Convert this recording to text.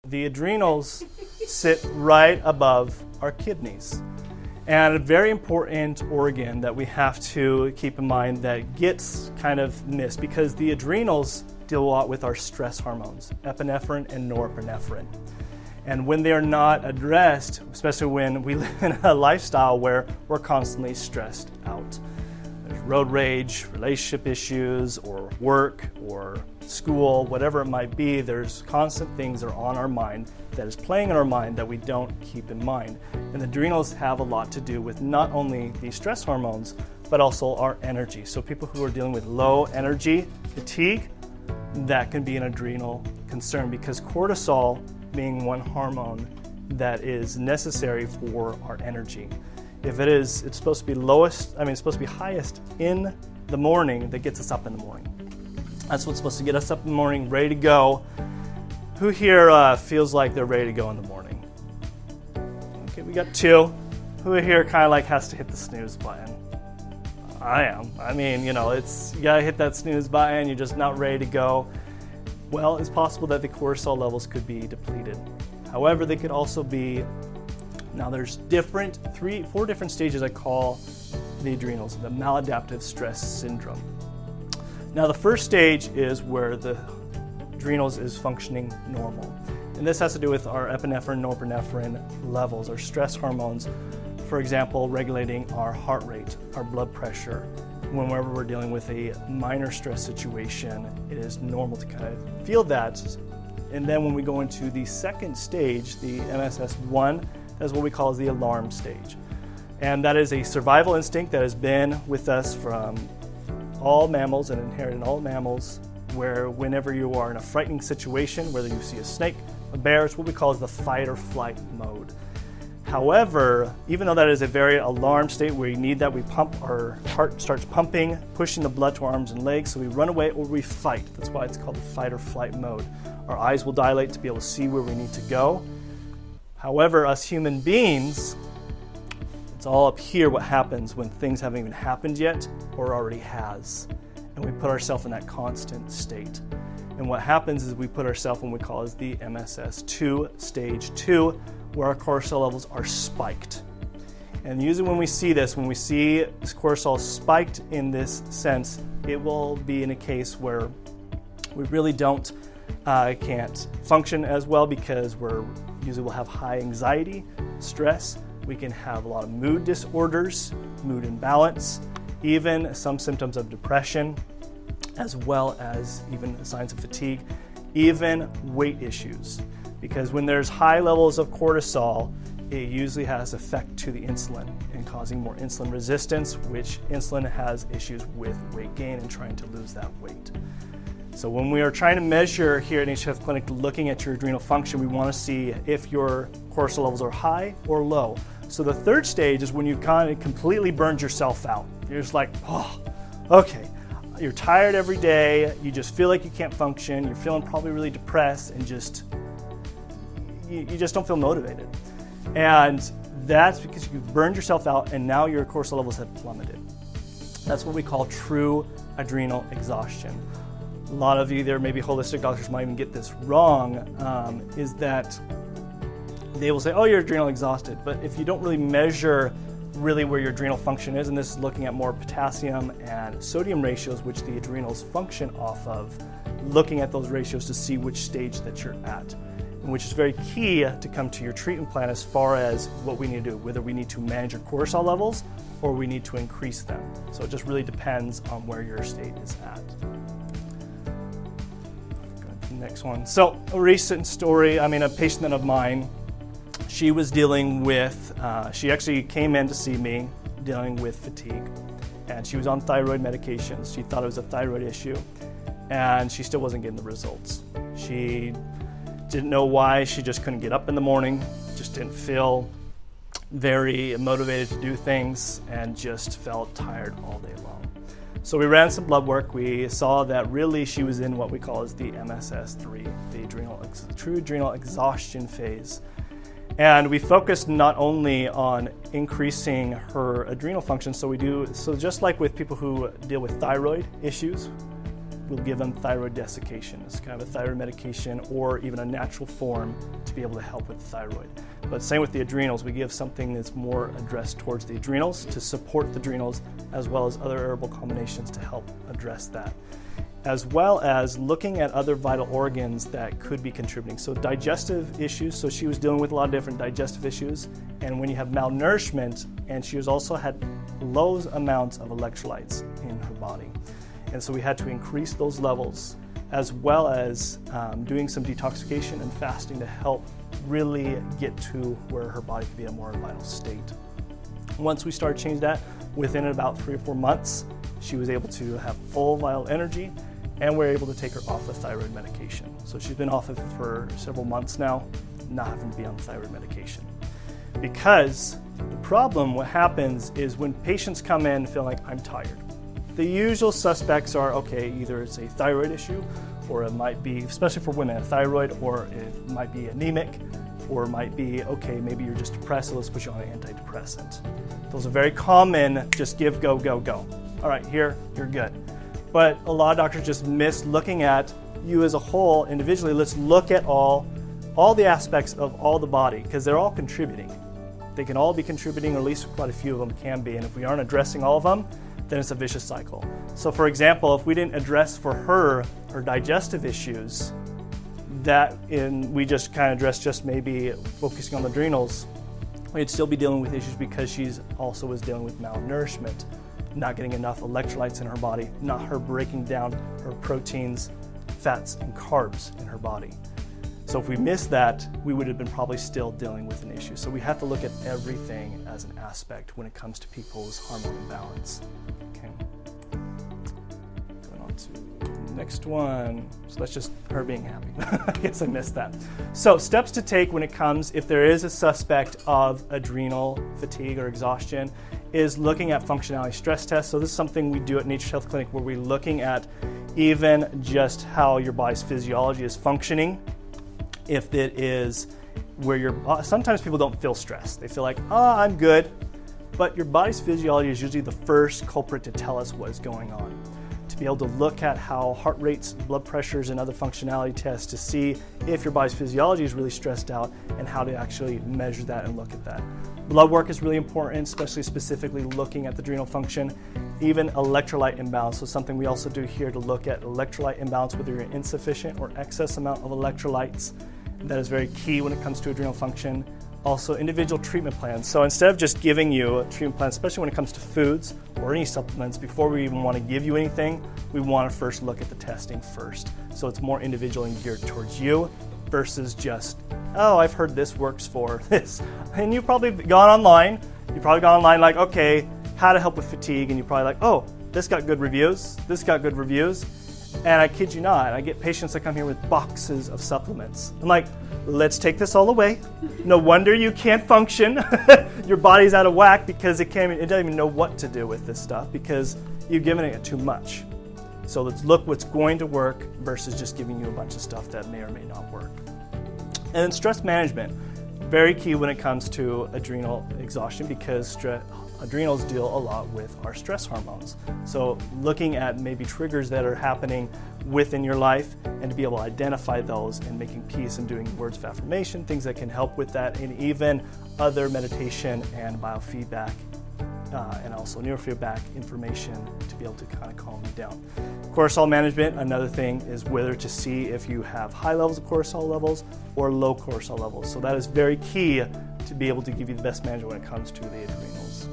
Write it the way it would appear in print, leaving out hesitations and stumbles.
The adrenals sit right above our kidneys. And a very important organ that we have to keep in mind that gets kind of missed because the adrenals deal a lot with our stress hormones, epinephrine and norepinephrine. And when they are not addressed, especially when we live in a lifestyle where we're constantly stressed out, there's road rage, relationship issues, or work, or school, whatever it might be, there's constant things that are on our mind that is playing in our mind that we don't keep in mind. And the adrenals have a lot to do with not only the stress hormones, but also our energy. So people who are dealing with low energy, fatigue, that can be an adrenal concern because cortisol being one hormone that is necessary for our energy. If it's supposed to be it's supposed to be highest in the morning that gets us up in the morning. That's what's supposed to get us up in the morning, ready to go. Who here feels like they're ready to go in the morning? Okay, we got two. Who here kind of like has to hit the snooze button? I am. I mean, you gotta hit that snooze button, you're just not ready to go. Well, it's possible that the cortisol levels could be depleted. However, they could also be, now there's four different stages I call the adrenals, the maladaptive stress syndrome. Now the first stage is where the adrenals is functioning normal. And this has to do with our epinephrine, norepinephrine levels, our stress hormones. For example, regulating our heart rate, our blood pressure. Whenever we're dealing with a minor stress situation, it is normal to kind of feel that. And then when we go into the second stage, the MSS1, that's what we call the alarm stage. And that is a survival instinct that has been with us from all mammals and inherent in all mammals, where whenever you are in a frightening situation, whether you see a snake, a bear, it's what we call the fight or flight mode. However, even though that is a very alarm state where you need that, our heart starts pumping, pushing the blood to our arms and legs, so we run away or we fight. That's why it's called the fight or flight mode. Our eyes will dilate to be able to see where we need to go. However, us human beings, it's all up here what happens when things haven't even happened yet or already has. And we put ourselves in that constant state. And what happens is we put ourselves in what we call as the MSS2, stage 2, where our cortisol levels are spiked. And usually when we see this cortisol spiked in this sense, it will be in a case where we really can't function as well because usually we'll have high anxiety, stress. We can have a lot of mood disorders, mood imbalance, even some symptoms of depression, as well as even signs of fatigue, even weight issues. Because when there's high levels of cortisol, it usually has effect to the insulin and causing more insulin resistance, which insulin has issues with weight gain and trying to lose that weight. So when we are trying to measure here at HF Clinic, looking at your adrenal function, we want to see if your cortisol levels are high or low. So the third stage is when you kind of completely burned yourself out. You're just like, okay. You're tired every day, you just feel like you can't function, you're feeling probably really depressed and you just don't feel motivated. And that's because you've burned yourself out and now your cortisol levels have plummeted. That's what we call true adrenal exhaustion. A lot of you there, maybe holistic doctors might even get this wrong, is that they will say, oh, you're adrenal exhausted. But if you don't really measure really where your adrenal function is, and this is looking at more potassium and sodium ratios, which the adrenals function off of, looking at those ratios to see which stage that you're at, and which is very key to come to your treatment plan as far as what we need to do, whether we need to manage your cortisol levels or we need to increase them. So it just really depends on where your state is at. Go to the next one. So a recent story, a patient of mine, she was dealing with, she actually came in to see me dealing with fatigue, and she was on thyroid medications. She thought it was a thyroid issue, and she still wasn't getting the results. She didn't know why, she just couldn't get up in the morning, just didn't feel very motivated to do things, and just felt tired all day long. So we ran some blood work. We saw that really she was in what we call as the MSS3, the true adrenal exhaustion phase. And we focused not only on increasing her adrenal function, so just like with people who deal with thyroid issues, we'll give them thyroid desiccation. It's kind of a thyroid medication or even a natural form to be able to help with the thyroid. But same with the adrenals, we give something that's more addressed towards the adrenals to support the adrenals, as well as other herbal combinations to help address that, as well as looking at other vital organs that could be contributing. So digestive issues, so she was dealing with a lot of different digestive issues, and when you have malnourishment, and she was also had low amounts of electrolytes in her body. And so we had to increase those levels, as well as doing some detoxification and fasting to help really get to where her body could be in a more vital state. Once we started changing that, within about 3 or 4 months, she was able to have full vital energy, and we're able to take her off the thyroid medication. So she's been off of it for several months now, not having to be on thyroid medication. Because the problem, what happens is when patients come in feeling like, I'm tired, the usual suspects are, okay, either it's a thyroid issue, or it might be, especially for women, a thyroid, or it might be anemic, or it might be, okay, maybe you're just depressed, so let's put you on an antidepressant. Those are very common, just give, go, go, go. All right, here, you're good. But a lot of doctors just miss looking at you as a whole individually. Let's look at all the aspects of all the body, because they're all contributing. They can all be contributing, or at least quite a few of them can be, and if we aren't addressing all of them, then it's a vicious cycle. So for example, if we didn't address for her digestive issues, we just kind of addressed just maybe focusing on the adrenals, we'd still be dealing with issues because she's also was dealing with malnourishment, not getting enough electrolytes in her body, not her breaking down her proteins, fats, and carbs in her body. So if we missed that, we would have been probably still dealing with an issue. So we have to look at everything as an aspect when it comes to people's hormone imbalance. Okay. Going on to the next one. So that's just her being happy. I guess I missed that. So steps to take when it comes, if there is a suspect of adrenal fatigue or exhaustion, is looking at functionality stress tests. So this is something we do at Nature's Health Clinic, where we're looking at even just how your body's physiology is functioning. If it is where sometimes people don't feel stressed. They feel like, I'm good. But your body's physiology is usually the first culprit to tell us what is going on. To be able to look at how heart rates, blood pressures, and other functionality tests to see if your body's physiology is really stressed out, and how to actually measure that and look at that. Blood work is really important, especially specifically looking at the adrenal function, even electrolyte imbalance. So something we also do here to look at electrolyte imbalance, whether you're insufficient or excess amount of electrolytes. That is very key when it comes to adrenal function. Also, individual treatment plans. So instead of just giving you a treatment plan, especially when it comes to foods or any supplements, before we even want to give you anything, we want to first look at the testing first. So it's more individual and geared towards you versus just, I've heard this works for this. And you've probably gone online. Like, okay, how to help with fatigue. And you're probably like, this got good reviews. This got good reviews. And I kid you not, I get patients that come here with boxes of supplements. I'm like, let's take this all away. No wonder you can't function. Your body's out of whack because it doesn't even know what to do with this stuff because you've given it too much. So let's look what's going to work versus just giving you a bunch of stuff that may or may not work. And then stress management, very key when it comes to adrenal exhaustion, because adrenals deal a lot with our stress hormones. So looking at maybe triggers that are happening within your life, and to be able to identify those and making peace and doing words of affirmation, things that can help with that, and even other meditation and biofeedback and also neurofeedback information to be able to kind of calm you down. Cortisol management, another thing, is whether to see if you have high levels of cortisol levels or low cortisol levels. So that is very key to be able to give you the best management when it comes to the adrenals.